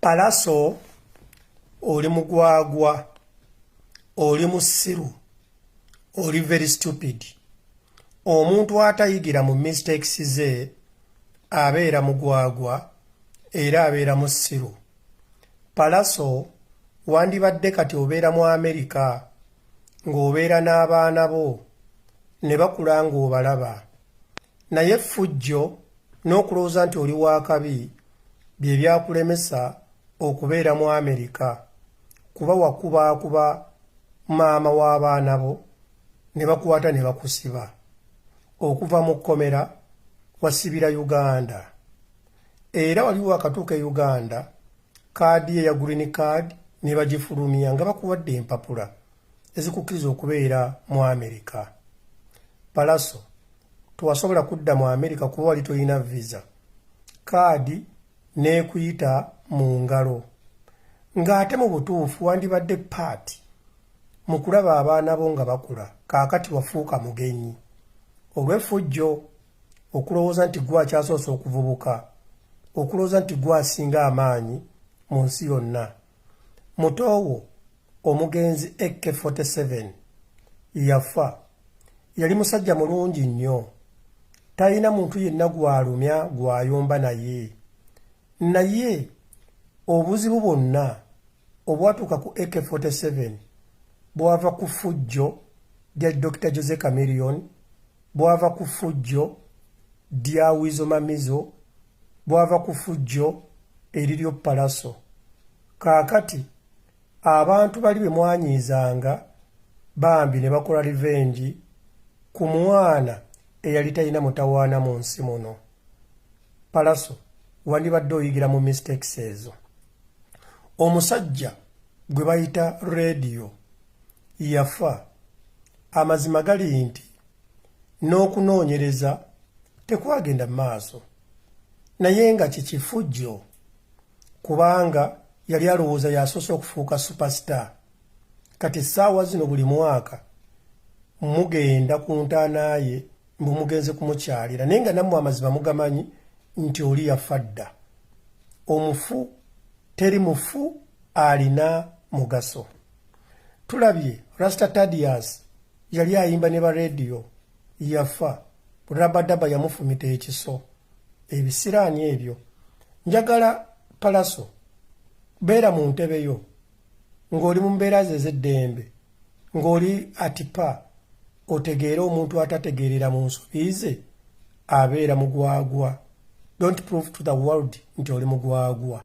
Palaso oli mugwagwa, oli musiru, oli very stupid. Omuntu atayigira mu mistakes ze abeera mugwagwa era abeera musiru. Palaso wandibadde kati obeera mu Amerika ng'obeera n'abaana bo ne bakula ng'obalaba. Naye effujjo n'okulowooza nti oli wa kabi bye byakulemesa okubeera mu Amerika, kuba wakubaakuba maama w'abaana bo ne bakwata ne bakusiba. Okuva mu kkomera wasibira Uganda. Era waliwo wakatuuka e Uganda, kaadi ye ya green card ne bagifulumya nga bakuwadde empapula ezikukkiriza okubeera mu Amerika. Palaso tewasobola kudda mu Amerika kuba wali tolina visa. Kaadi n'ekuyita mu ngalo. Ng'ate mu butuufu wandibadde paati mu kulaba abaana bo nga bakula, kaakati wafuuka mugenyi. Olw'effujjo, okulowooza nti gwe akyasoose okuvubuka, okulowooza nti gwe asinga amaanyi mu nsi yonna. Mutowo omugenzi AK-47 yafa. Yali musajja mulungi nnyo. Talina muntu yenna gw'alumya gw'ayomba naye. Naye obuzibu bwonna obwatuuka ku AK-47 bwava ku ffujjo lya Dr. Jose Chameleone, bwava ku ffujjo lya Wizo Mamizo, bwava ku ffujjo eriryo Palaso. Kaakati abantu bali bwe mwanyiizanga bambi ne bakola revenge ku mwana eyali talina mutawaana mu nsi muno. Palaso wandibadde oyigira mu mistakes ezo. Omusajja gwe bayita radio yafa. Amazima gali nti n'okunoonyereza tekwagenda mu maaso, naye nga kikifujjo kubanga yali alowooza yasoose okufuuka superstar. Kati essaawa zino buli mwaka mugenda ku ntaana ye mbumugenze kumukyalira, naye nga nammwe amazima mugamanyi nti oli yafa dda. Omufu teri mufu, alina mugaso. Tulabye Rasta Thaddeus yali ayimba ne ba radio yafa. Rabadaba yamufumita ekiso. Ebisiraani ebyo. Njagala Palaso beera mu ntebe yo ng'oli mu mbeera ze ez'eddembe, ng'oli atipa, otegeera omuntu atategeerera mu nsobi ze abeera mugwagwa. Don't prove to the world nti oli mugwagwa.